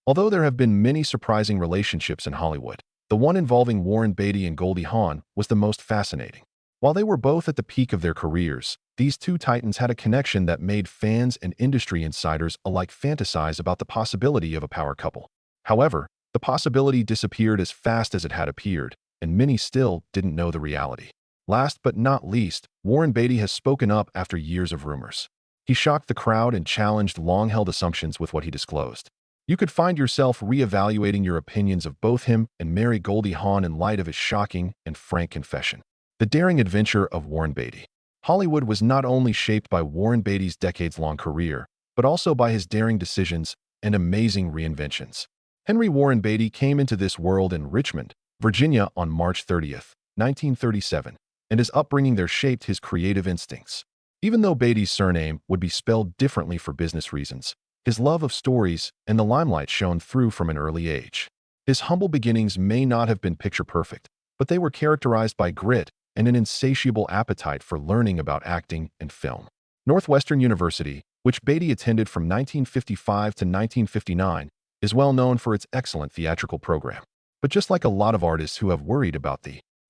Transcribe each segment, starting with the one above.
Although there have been many surprising relationships in Hollywood, the one involving Warren Beatty and Goldie Hawn was the most fascinating. While they were both at the peak of their careers, these two titans had a connection that made fans and industry insiders alike fantasize about the possibility of a power couple. However, the possibility disappeared as fast as it had appeared, and many still didn't know the reality. Last but not least, Warren Beatty has spoken up after years of rumors. He shocked the crowd and challenged long-held assumptions with what he disclosed. You could find yourself reevaluating your opinions of both him and Marry Goldie Hawn in light of his shocking and frank confession. The daring adventure of Warren Beatty. Hollywood was not only shaped by Warren Beatty's decades-long career, but also by his daring decisions and amazing reinventions. Henry Warren Beatty came into this world in Richmond, Virginia on March 30th, 1937, and his upbringing there shaped his creative instincts. Even though Beatty's surname would be spelled differently for business reasons, his love of stories and the limelight shone through from an early age. His humble beginnings may not have been picture-perfect, but they were characterized by grit and an insatiable appetite for learning about acting and film. Northwestern University, which Beatty attended from 1955 to 1959, is well known for its excellent theatrical program. But just like a lot of artists who have worried about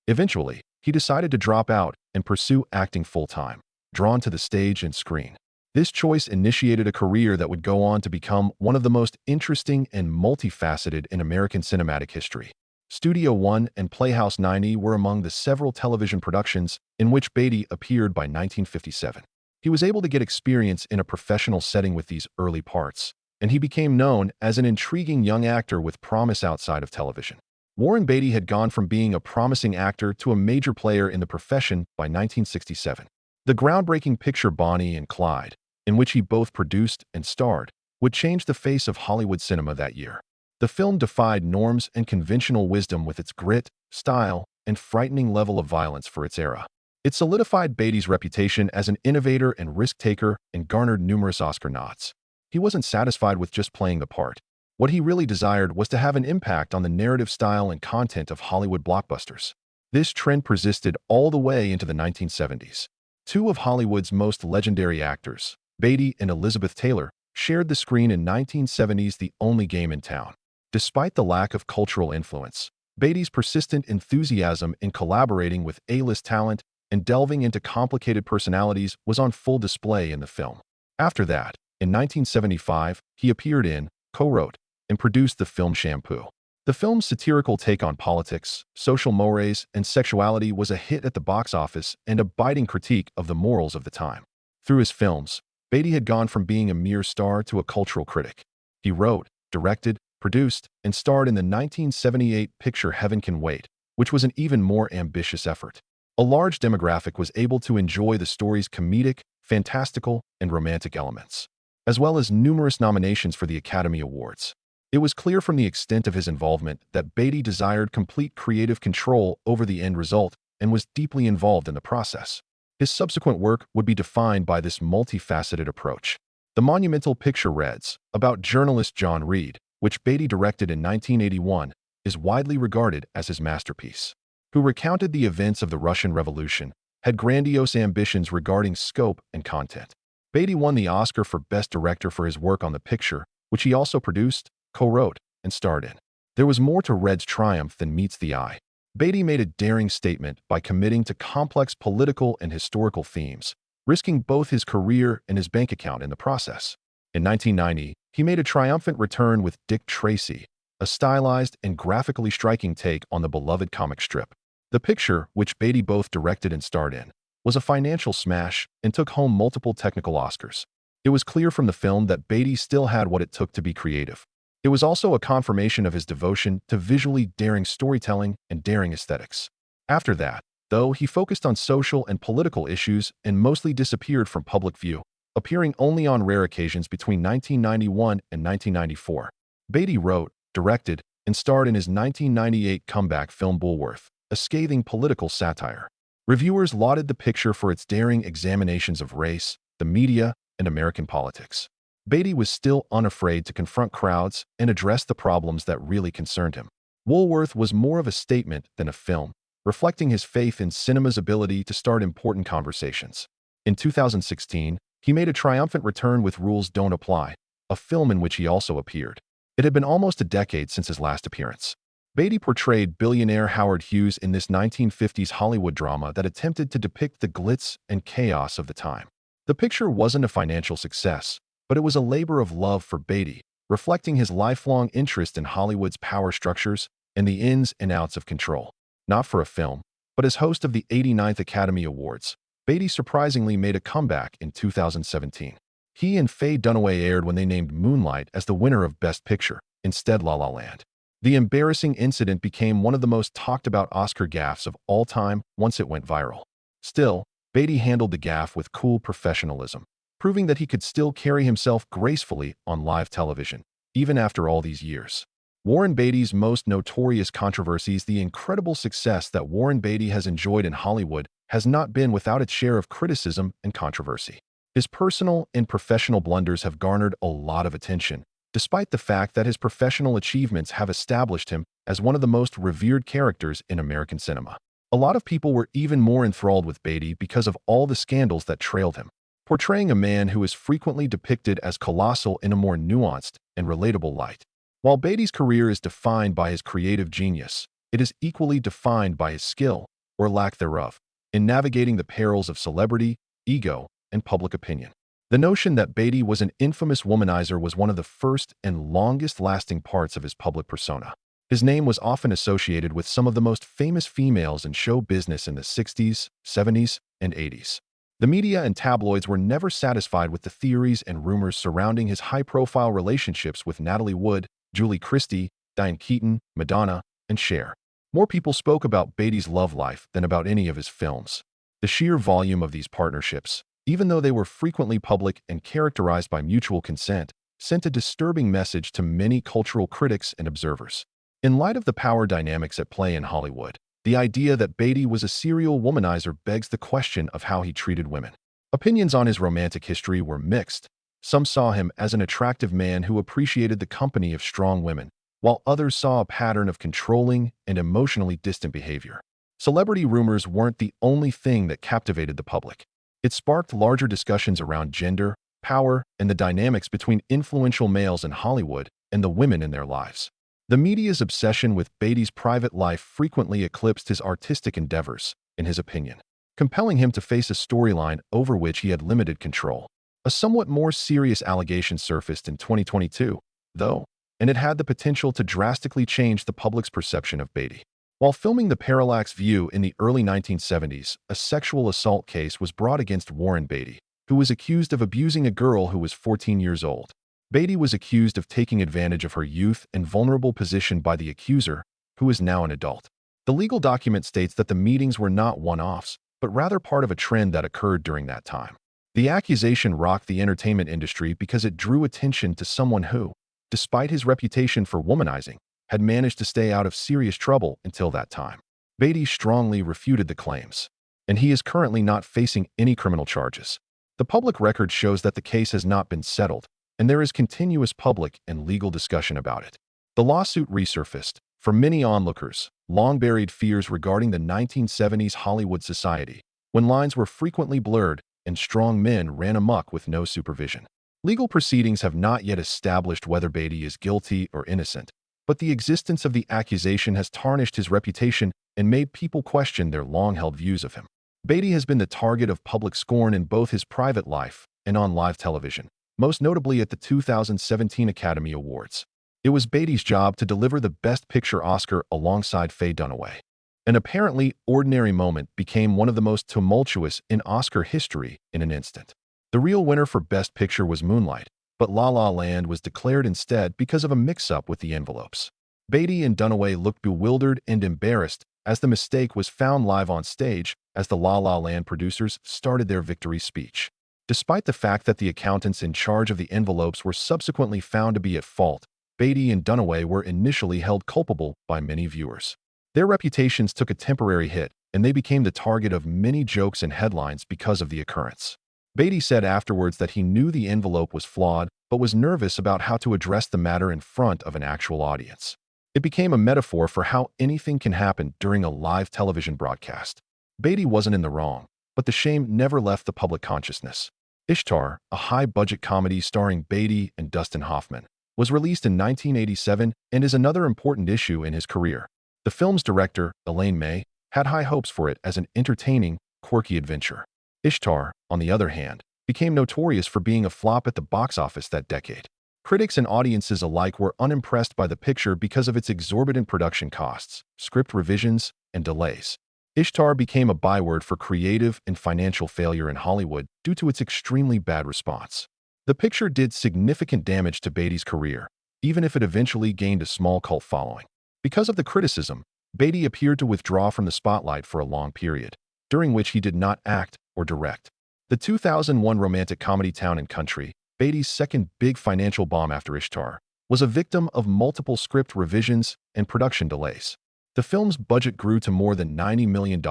eventually, he decided to drop out and pursue acting full-time, drawn to the stage and screen. This choice initiated a career that would go on to become one of the most interesting and multifaceted in American cinematic history. Studio One and Playhouse 90 were among the several television productions in which Beatty appeared by 1957. He was able to get experience in a professional setting with these early parts, and he became known as an intriguing young actor with promise outside of television. Warren Beatty had gone from being a promising actor to a major player in the profession by 1967. The groundbreaking picture Bonnie and Clyde, in which he both produced and starred, would change the face of Hollywood cinema that year. The film defied norms and conventional wisdom with its grit, style, and frightening level of violence for its era. It solidified Beatty's reputation as an innovator and risk-taker and garnered numerous Oscar nods. He wasn't satisfied with just playing the part. What he really desired was to have an impact on the narrative style and content of Hollywood blockbusters. This trend persisted all the way into the 1970s. Two of Hollywood's most legendary actors, Beatty and Elizabeth Taylor, shared the screen in 1970's The Only Game in Town. Despite the lack of cultural influence, Beatty's persistent enthusiasm in collaborating with A-list talent and delving into complicated personalities was on full display in the film. After that, in 1975, he appeared in, co-wrote, and produced the film Shampoo. The film's satirical take on politics, social mores, and sexuality was a hit at the box office and a biting critique of the morals of the time. Through his films, Beatty had gone from being a mere star to a cultural critic. He wrote, directed, produced, and starred in the 1978 picture Heaven Can Wait, which was an even more ambitious effort. A large demographic was able to enjoy the story's comedic, fantastical, and romantic elements, as well as numerous nominations for the Academy Awards. It was clear from the extent of his involvement that Beatty desired complete creative control over the end result and was deeply involved in the process. His subsequent work would be defined by this multifaceted approach. The monumental picture Reds, about journalist John Reed, which Beatty directed in 1981, is widely regarded as his masterpiece. Who recounted the events of the Russian Revolution, had grandiose ambitions regarding scope and content. Beatty won the Oscar for Best Director for his work on the picture, which he also produced, co-wrote, and starred in. There was more to Red's triumph than meets the eye. Beatty made a daring statement by committing to complex political and historical themes, risking both his career and his bank account in the process. In 1990, he made a triumphant return with Dick Tracy, a stylized and graphically striking take on the beloved comic strip. The picture, which Beatty both directed and starred in, was a financial smash and took home multiple technical Oscars. It was clear from the film that Beatty still had what it took to be creative. It was also a confirmation of his devotion to visually daring storytelling and daring aesthetics. After that, though, he focused on social and political issues and mostly disappeared from public view, appearing only on rare occasions between 1991 and 1994. Beatty wrote, directed, and starred in his 1998 comeback film Bulworth, a scathing political satire. Reviewers lauded the picture for its daring examinations of race, the media, and American politics. Beatty was still unafraid to confront crowds and address the problems that really concerned him. Woolworth was more of a statement than a film, reflecting his faith in cinema's ability to start important conversations. In 2016, he made a triumphant return with Rules Don't Apply, a film in which he also appeared. It had been almost a decade since his last appearance. Beatty portrayed billionaire Howard Hughes in this 1950s Hollywood drama that attempted to depict the glitz and chaos of the time. The picture wasn't a financial success, but it was a labor of love for Beatty, reflecting his lifelong interest in Hollywood's power structures and the ins and outs of control. Not for a film, but as host of the 89th Academy Awards, Beatty surprisingly made a comeback in 2017. He and Faye Dunaway aired when they named Moonlight as the winner of Best Picture, instead La La Land. The embarrassing incident became one of the most talked about Oscar gaffes of all time once it went viral. Still, Beatty handled the gaffe with cool professionalism, proving that he could still carry himself gracefully on live television, even after all these years. Warren Beatty's most notorious controversies. The incredible success that Warren Beatty has enjoyed in Hollywood has not been without its share of criticism and controversy. His personal and professional blunders have garnered a lot of attention, despite the fact that his professional achievements have established him as one of the most revered characters in American cinema. A lot of people were even more enthralled with Beatty because of all the scandals that trailed him, portraying a man who is frequently depicted as colossal in a more nuanced and relatable light. While Beatty's career is defined by his creative genius, it is equally defined by his skill, or lack thereof, in navigating the perils of celebrity, ego, and public opinion. The notion that Beatty was an infamous womanizer was one of the first and longest-lasting parts of his public persona. His name was often associated with some of the most famous females in show business in the 60s, 70s, and 80s. The media and tabloids were never satisfied with the theories and rumors surrounding his high-profile relationships with Natalie Wood, Julie Christie, Diane Keaton, Madonna, and Cher. More people spoke about Beatty's love life than about any of his films. The sheer volume of these partnerships, even though they were frequently public and characterized by mutual consent, sent a disturbing message to many cultural critics and observers. In light of the power dynamics at play in Hollywood, the idea that Beatty was a serial womanizer begs the question of how he treated women. Opinions on his romantic history were mixed. Some saw him as an attractive man who appreciated the company of strong women, while others saw a pattern of controlling and emotionally distant behavior. Celebrity rumors weren't the only thing that captivated the public. It sparked larger discussions around gender, power, and the dynamics between influential males in Hollywood and the women in their lives. The media's obsession with Beatty's private life frequently eclipsed his artistic endeavors, in his opinion, compelling him to face a storyline over which he had limited control. A somewhat more serious allegation surfaced in 2022, though, and it had the potential to drastically change the public's perception of Beatty. While filming The Parallax View in the early 1970s, a sexual assault case was brought against Warren Beatty, who was accused of abusing a girl who was 14 years old. Beatty was accused of taking advantage of her youth and vulnerable position by the accuser, who is now an adult. The legal document states that the meetings were not one-offs, but rather part of a trend that occurred during that time. The accusation rocked the entertainment industry because it drew attention to someone who, despite his reputation for womanizing, had managed to stay out of serious trouble until that time. Beatty strongly refuted the claims, and he is currently not facing any criminal charges. The public record shows that the case has not been settled, and there is continuous public and legal discussion about it. The lawsuit resurfaced, for many onlookers, long-buried fears regarding the 1970s Hollywood society, when lines were frequently blurred and strong men ran amok with no supervision. Legal proceedings have not yet established whether Beatty is guilty or innocent, but the existence of the accusation has tarnished his reputation and made people question their long-held views of him. Beatty has been the target of public scorn in both his private life and on live television, most notably at the 2017 Academy Awards. It was Beatty's job to deliver the Best Picture Oscar alongside Faye Dunaway. An apparently ordinary moment became one of the most tumultuous in Oscar history in an instant. The real winner for Best Picture was Moonlight, but La La Land was declared instead because of a mix-up with the envelopes. Beatty and Dunaway looked bewildered and embarrassed as the mistake was found live on stage as the La La Land producers started their victory speech. Despite the fact that the accountants in charge of the envelopes were subsequently found to be at fault, Beatty and Dunaway were initially held culpable by many viewers. Their reputations took a temporary hit, and they became the target of many jokes and headlines because of the occurrence. Beatty said afterwards that he knew the envelope was flawed, but was nervous about how to address the matter in front of an actual audience. It became a metaphor for how anything can happen during a live television broadcast. Beatty wasn't in the wrong, but the shame never left the public consciousness. Ishtar, a high-budget comedy starring Beatty and Dustin Hoffman, was released in 1987 and is another important issue in his career. The film's director, Elaine May, had high hopes for it as an entertaining, quirky adventure. Ishtar, on the other hand, became notorious for being a flop at the box office that decade. Critics and audiences alike were unimpressed by the picture because of its exorbitant production costs, script revisions, and delays. Ishtar became a byword for creative and financial failure in Hollywood due to its extremely bad response. The picture did significant damage to Beatty's career, even if it eventually gained a small cult following. Because of the criticism, Beatty appeared to withdraw from the spotlight for a long period, during which he did not act or direct. The 2001 romantic comedy Town and Country, Beatty's second big financial bomb after Ishtar, was a victim of multiple script revisions and production delays. The film's budget grew to more than $90 million,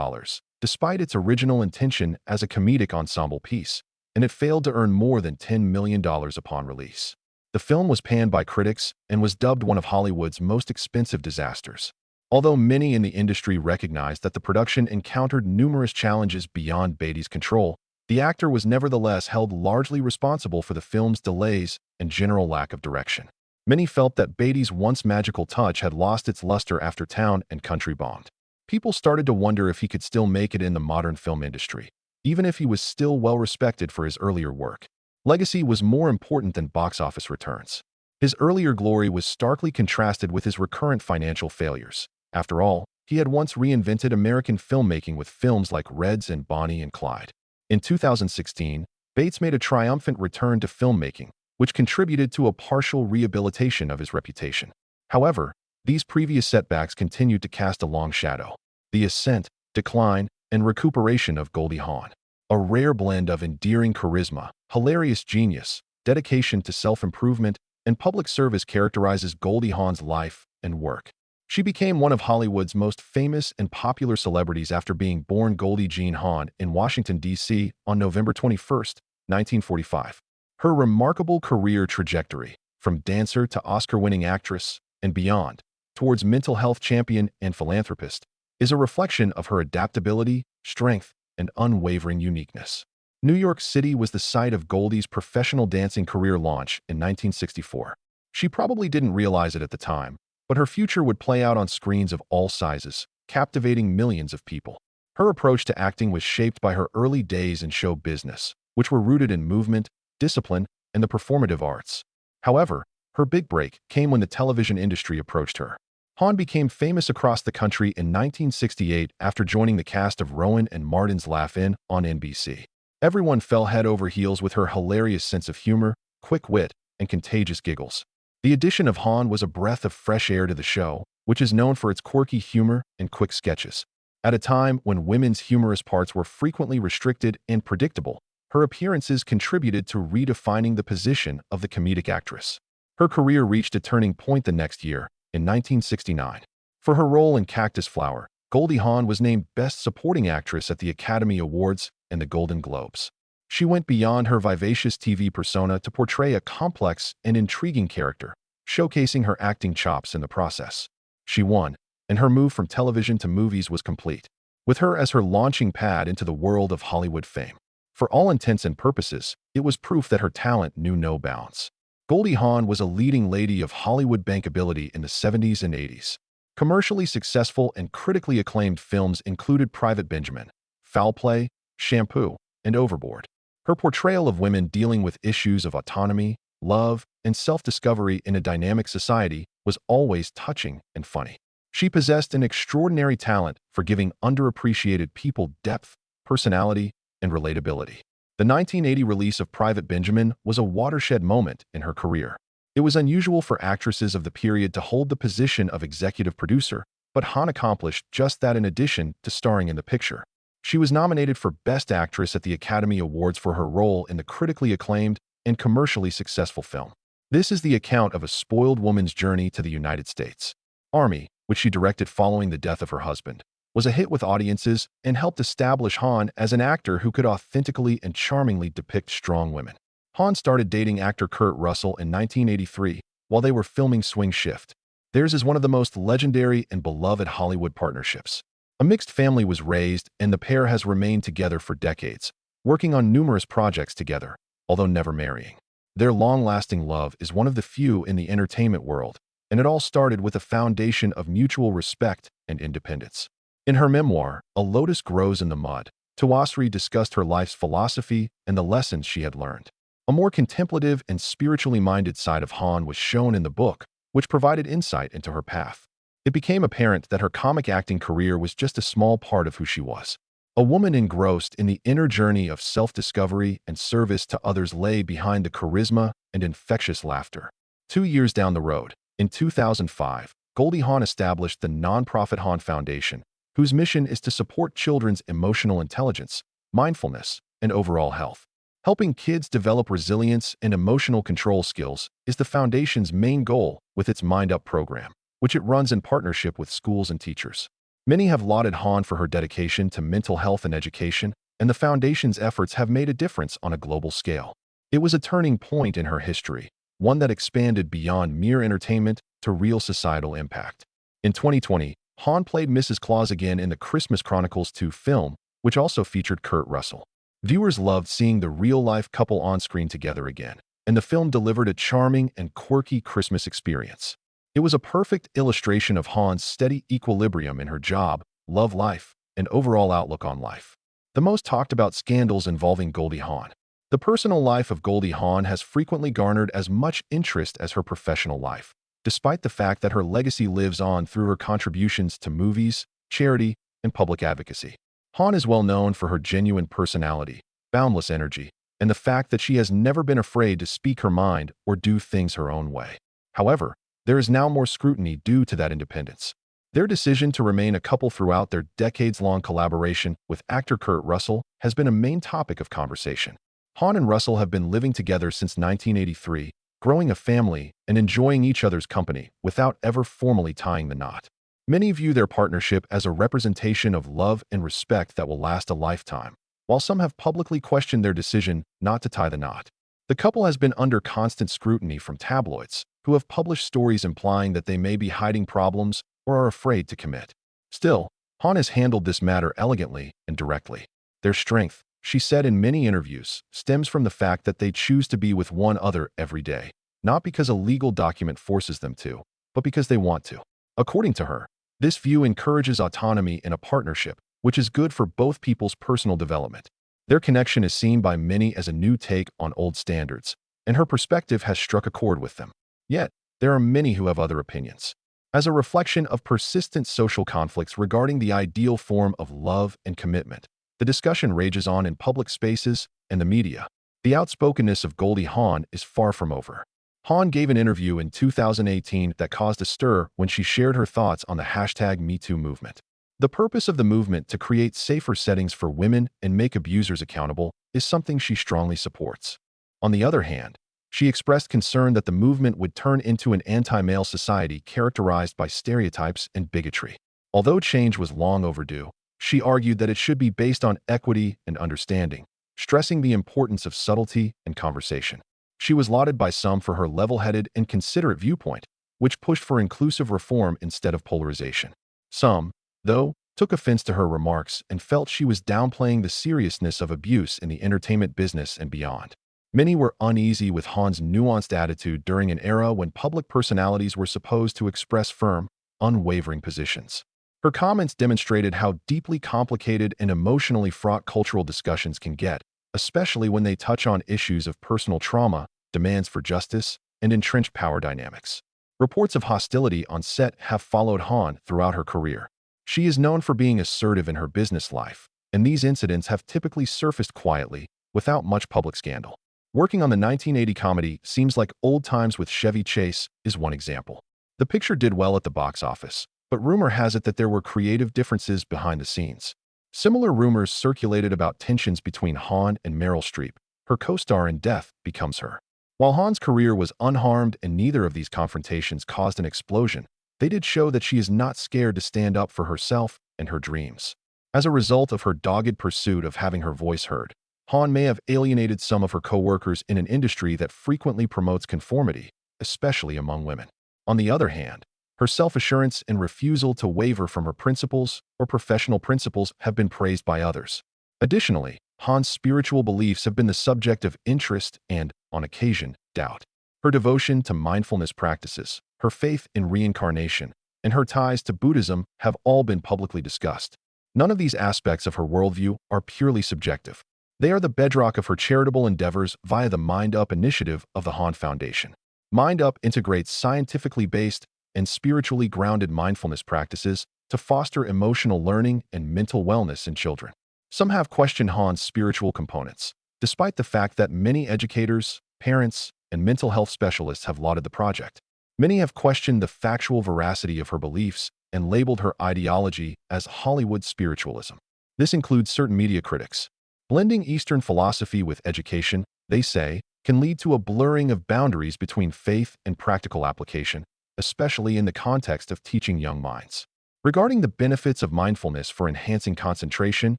despite its original intention as a comedic ensemble piece, and it failed to earn more than $10 million upon release. The film was panned by critics and was dubbed one of Hollywood's most expensive disasters. Although many in the industry recognized that the production encountered numerous challenges beyond Beatty's control, the actor was nevertheless held largely responsible for the film's delays and general lack of direction. Many felt that Beatty's once magical touch had lost its luster after Town and Country bombed. People started to wonder if he could still make it in the modern film industry, even if he was still well respected for his earlier work. Legacy was more important than box office returns. His earlier glory was starkly contrasted with his recurrent financial failures. After all, he had once reinvented American filmmaking with films like Reds and Bonnie and Clyde. In 2016, Bates made a triumphant return to filmmaking, which contributed to a partial rehabilitation of his reputation. However, these previous setbacks continued to cast a long shadow. The ascent, decline, and recuperation of Goldie Hawn. A rare blend of endearing charisma, hilarious genius, dedication to self-improvement, and public service characterizes Goldie Hawn's life and work. She became one of Hollywood's most famous and popular celebrities after being born Goldie Jean Hawn in Washington, D.C. on November 21, 1945. Her remarkable career trajectory, from dancer to Oscar-winning actress and beyond, towards mental health champion and philanthropist, is a reflection of her adaptability, strength, and unwavering uniqueness. New York City was the site of Goldie's professional dancing career launch in 1964. She probably didn't realize it at the time, but her future would play out on screens of all sizes, captivating millions of people. Her approach to acting was shaped by her early days in show business, which were rooted in movement, discipline, and the performative arts. However, her big break came when the television industry approached her. Hawn became famous across the country in 1968 after joining the cast of Rowan and Martin's Laugh-In on NBC. Everyone fell head over heels with her hilarious sense of humor, quick wit, and contagious giggles. The addition of Hawn was a breath of fresh air to the show, which is known for its quirky humor and quick sketches. At a time when women's humorous parts were frequently restricted and predictable, her appearances contributed to redefining the position of the comedic actress. Her career reached a turning point the next year, in 1969. For her role in Cactus Flower, Goldie Hawn was named Best Supporting Actress at the Academy Awards and the Golden Globes. She went beyond her vivacious TV persona to portray a complex and intriguing character, showcasing her acting chops in the process. She won, and her move from television to movies was complete, with her as her launching pad into the world of Hollywood fame. For all intents and purposes, it was proof that her talent knew no bounds. Goldie Hawn was a leading lady of Hollywood bankability in the 70s and 80s. Commercially successful and critically acclaimed films included Private Benjamin, Foul Play, Shampoo, and Overboard. Her portrayal of women dealing with issues of autonomy, love, and self-discovery in a dynamic society was always touching and funny. She possessed an extraordinary talent for giving underappreciated people depth, personality, and relatability. The 1980 release of Private Benjamin was a watershed moment in her career. It was unusual for actresses of the period to hold the position of executive producer, but Hawn accomplished just that in addition to starring in the picture. She was nominated for Best Actress at the Academy Awards for her role in the critically acclaimed and commercially successful film. This is the account of a spoiled woman's journey to the United States. Army, which she directed following the death of her husband, was a hit with audiences and helped establish Hawn as an actor who could authentically and charmingly depict strong women. Hawn started dating actor Kurt Russell in 1983 while they were filming Swing Shift. Theirs is one of the most legendary and beloved Hollywood partnerships. A mixed family was raised, and the pair has remained together for decades, working on numerous projects together, although never marrying. Their long-lasting love is one of the few in the entertainment world, and it all started with a foundation of mutual respect and independence. In her memoir, A Lotus Grows in the Mud, Tawasri discussed her life's philosophy and the lessons she had learned. A more contemplative and spiritually minded side of Hawn was shown in the book, which provided insight into her path. It became apparent that her comic acting career was just a small part of who she was. A woman engrossed in the inner journey of self-discovery and service to others lay behind the charisma and infectious laughter. 2 years down the road, in 2005, Goldie Hawn established the nonprofit Hawn Foundation, whose mission is to support children's emotional intelligence, mindfulness, and overall health. Helping kids develop resilience and emotional control skills is the foundation's main goal with its Mind Up program, which it runs in partnership with schools and teachers. Many have lauded Hawn for her dedication to mental health and education, and the foundation's efforts have made a difference on a global scale. It was a turning point in her history, one that expanded beyond mere entertainment to real societal impact. In 2020, Hawn played Mrs. Claus again in the Christmas Chronicles 2 film, which also featured Kurt Russell. Viewers loved seeing the real-life couple on screen together again, and the film delivered a charming and quirky Christmas experience. It was a perfect illustration of Hawn's steady equilibrium in her job, love life, and overall outlook on life. The most talked about scandals involving Goldie Hawn. The personal life of Goldie Hawn has frequently garnered as much interest as her professional life, despite the fact that her legacy lives on through her contributions to movies, charity, and public advocacy. Hawn is well known for her genuine personality, boundless energy, and the fact that she has never been afraid to speak her mind or do things her own way. However, there is now more scrutiny due to that independence. Their decision to remain a couple throughout their decades-long collaboration with actor Kurt Russell has been a main topic of conversation. Hawn and Russell have been living together since 1983, growing a family and enjoying each other's company without ever formally tying the knot. Many view their partnership as a representation of love and respect that will last a lifetime, while some have publicly questioned their decision not to tie the knot. The couple has been under constant scrutiny from tabloids, who have published stories implying that they may be hiding problems or are afraid to commit. Still, Hawn has handled this matter elegantly and directly. Their strength, she said in many interviews, stems from the fact that they choose to be with one another every day, not because a legal document forces them to, but because they want to. According to her, this view encourages autonomy in a partnership, which is good for both people's personal development. Their connection is seen by many as a new take on old standards, and her perspective has struck a chord with them. Yet, there are many who have other opinions. As a reflection of persistent social conflicts regarding the ideal form of love and commitment, the discussion rages on in public spaces and the media. The outspokenness of Goldie Hawn is far from over. Hawn gave an interview in 2018 that caused a stir when she shared her thoughts on the #MeToo movement. The purpose of the movement to create safer settings for women and make abusers accountable is something she strongly supports. On the other hand, she expressed concern that the movement would turn into an anti-male society characterized by stereotypes and bigotry. Although change was long overdue, she argued that it should be based on equity and understanding, stressing the importance of subtlety and conversation. She was lauded by some for her level-headed and considerate viewpoint, which pushed for inclusive reform instead of polarization. Some, though, took offense to her remarks and felt she was downplaying the seriousness of abuse in the entertainment business and beyond. Many were uneasy with Hawn's nuanced attitude during an era when public personalities were supposed to express firm, unwavering positions. Her comments demonstrated how deeply complicated and emotionally fraught cultural discussions can get, especially when they touch on issues of personal trauma, demands for justice, and entrenched power dynamics. Reports of hostility on set have followed Hawn throughout her career. She is known for being assertive in her business life, and these incidents have typically surfaced quietly, without much public scandal. Working on the 1980 comedy Seems Like Old Times with Chevy Chase is one example. The picture did well at the box office, but rumor has it that there were creative differences behind the scenes. Similar rumors circulated about tensions between Hawn and Meryl Streep, her co-star in Death Becomes Her. While Hawn's career was unharmed and neither of these confrontations caused an explosion, they did show that she is not scared to stand up for herself and her dreams. As a result of her dogged pursuit of having her voice heard, Hawn may have alienated some of her co-workers in an industry that frequently promotes conformity, especially among women. On the other hand, her self-assurance and refusal to waver from her principles or professional principles have been praised by others. Additionally, Hawn's spiritual beliefs have been the subject of interest and, on occasion, doubt. Her devotion to mindfulness practices, her faith in reincarnation, and her ties to Buddhism have all been publicly discussed. None of these aspects of her worldview are purely subjective. They are the bedrock of her charitable endeavors via the Mind Up initiative of the Hawn Foundation. Mind Up integrates scientifically based and spiritually grounded mindfulness practices to foster emotional learning and mental wellness in children. Some have questioned Hawn's spiritual components, despite the fact that many educators, parents, and mental health specialists have lauded the project. Many have questioned the factual veracity of her beliefs and labeled her ideology as Hollywood spiritualism. This includes certain media critics. Blending Eastern philosophy with education, they say, can lead to a blurring of boundaries between faith and practical application, especially in the context of teaching young minds. Regarding the benefits of mindfulness for enhancing concentration,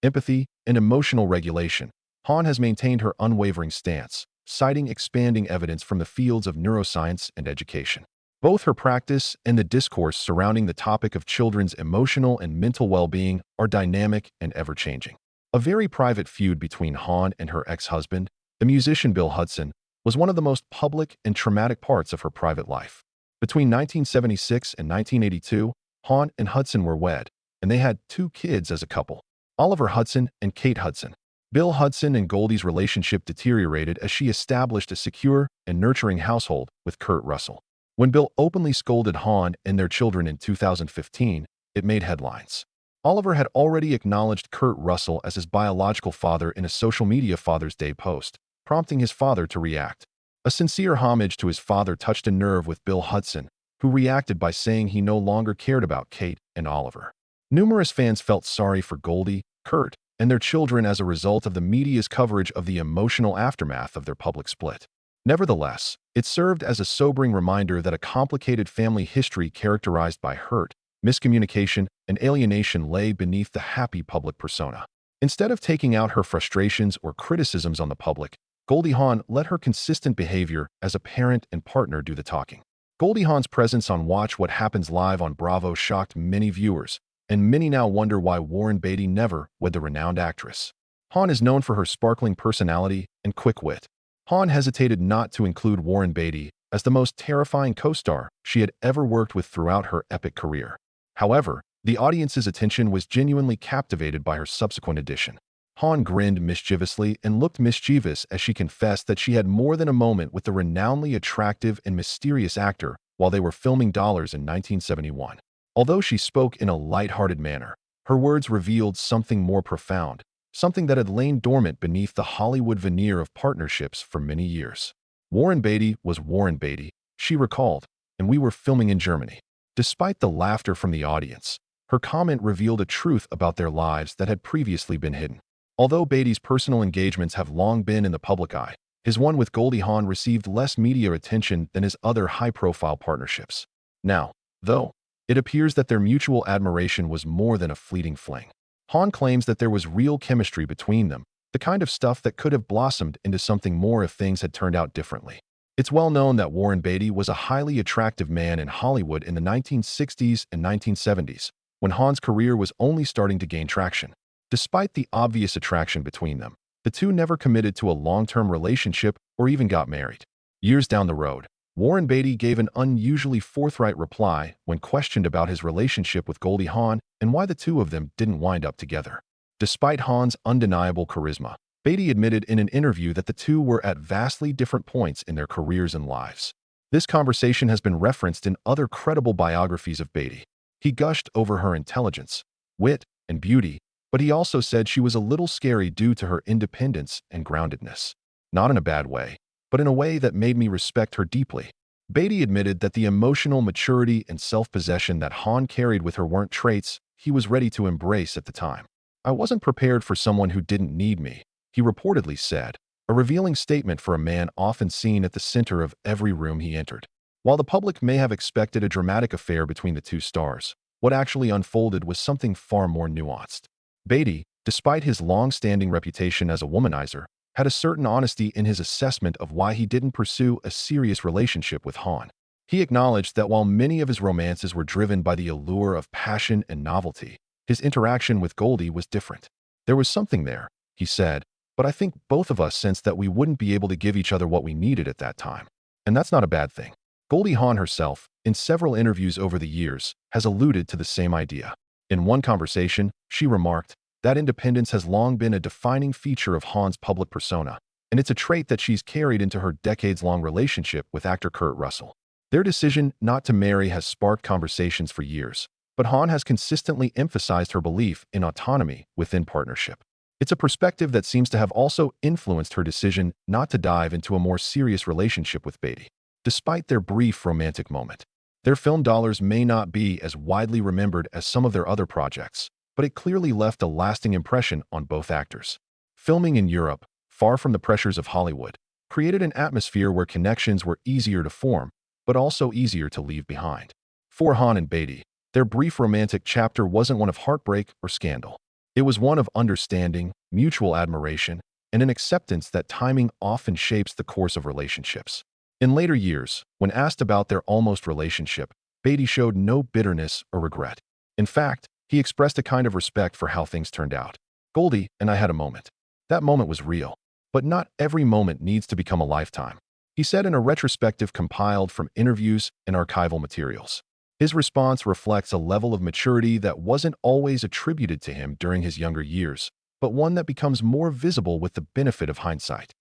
empathy, and emotional regulation, Hawn has maintained her unwavering stance, citing expanding evidence from the fields of neuroscience and education. Both her practice and the discourse surrounding the topic of children's emotional and mental well-being are dynamic and ever-changing. A very private feud between Hawn and her ex-husband, the musician Bill Hudson, was one of the most public and traumatic parts of her private life. Between 1976 and 1982, Hawn and Hudson were wed, and they had 2 kids as a couple, Oliver Hudson and Kate Hudson. Bill Hudson and Goldie's relationship deteriorated as she established a secure and nurturing household with Kurt Russell. When Bill openly scolded Hawn and their children in 2015, it made headlines. Oliver had already acknowledged Kurt Russell as his biological father in a social media Father's Day post, prompting his father to react. A sincere homage to his father touched a nerve with Bill Hudson, who reacted by saying he no longer cared about Kate and Oliver. Numerous fans felt sorry for Goldie, Kurt, and their children as a result of the media's coverage of the emotional aftermath of their public split. Nevertheless, it served as a sobering reminder that a complicated family history characterized by hurt, miscommunication, and alienation lay beneath the happy public persona. Instead of taking out her frustrations or criticisms on the public, Goldie Hawn let her consistent behavior as a parent and partner do the talking. Goldie Hawn's presence on Watch What Happens Live on Bravo shocked many viewers, and many now wonder why Warren Beatty never wed the renowned actress. Hawn is known for her sparkling personality and quick wit. Hawn hesitated not to include Warren Beatty as the most terrifying co-star she had ever worked with throughout her epic career. However, the audience's attention was genuinely captivated by her subsequent addition. Hawn grinned mischievously and looked mischievous as she confessed that she had more than a moment with the renownedly attractive and mysterious actor while they were filming Dollars in 1971. Although she spoke in a light-hearted manner, her words revealed something more profound, something that had lain dormant beneath the Hollywood veneer of partnerships for many years. Warren Beatty was Warren Beatty, she recalled, and we were filming in Germany. Despite the laughter from the audience, her comment revealed a truth about their lives that had previously been hidden. Although Beatty's personal engagements have long been in the public eye, his one with Goldie Hawn received less media attention than his other high-profile partnerships. Now, though, it appears that their mutual admiration was more than a fleeting fling. Hawn claims that there was real chemistry between them, the kind of stuff that could have blossomed into something more if things had turned out differently. It's well known that Warren Beatty was a highly attractive man in Hollywood in the 1960s and 1970s, when Hawn's career was only starting to gain traction. Despite the obvious attraction between them, the two never committed to a long-term relationship or even got married. Years down the road, Warren Beatty gave an unusually forthright reply when questioned about his relationship with Goldie Hawn and why the two of them didn't wind up together. Despite Hawn's undeniable charisma, Beatty admitted in an interview that the two were at vastly different points in their careers and lives. This conversation has been referenced in other credible biographies of Beatty. He gushed over her intelligence, wit, and beauty, but he also said she was a little scary due to her independence and groundedness. Not in a bad way, but in a way that made me respect her deeply. Beatty admitted that the emotional maturity and self-possession that Hawn carried with her weren't traits he was ready to embrace at the time. "I wasn't prepared for someone who didn't need me," he reportedly said, a revealing statement for a man often seen at the center of every room he entered. While the public may have expected a dramatic affair between the two stars, what actually unfolded was something far more nuanced. Beatty, despite his long-standing reputation as a womanizer, had a certain honesty in his assessment of why he didn't pursue a serious relationship with Hawn. He acknowledged that while many of his romances were driven by the allure of passion and novelty, his interaction with Goldie was different. "There was something there," he said, but I think both of us sensed that we wouldn't be able to give each other what we needed at that time. And that's not a bad thing. Goldie Hawn herself, in several interviews over the years, has alluded to the same idea. In one conversation, she remarked that independence has long been a defining feature of Hawn's public persona, and it's a trait that she's carried into her decades-long relationship with actor Kurt Russell. Their decision not to marry has sparked conversations for years, but Hawn has consistently emphasized her belief in autonomy within partnership. It's a perspective that seems to have also influenced her decision not to dive into a more serious relationship with Beatty. Despite their brief romantic moment, their film dollars may not be as widely remembered as some of their other projects, but it clearly left a lasting impression on both actors. Filming in Europe, far from the pressures of Hollywood, created an atmosphere where connections were easier to form, but also easier to leave behind. For Hawn and Beatty, their brief romantic chapter wasn't one of heartbreak or scandal. It was one of understanding, mutual admiration, and an acceptance that timing often shapes the course of relationships. In later years, when asked about their almost relationship, Beatty showed no bitterness or regret. In fact, he expressed a kind of respect for how things turned out. "Goldie and I had a moment. That moment was real, but not every moment needs to become a lifetime," he said in a retrospective compiled from interviews and archival materials. His response reflects a level of maturity that wasn't always attributed to him during his younger years, but one that becomes more visible with the benefit of hindsight.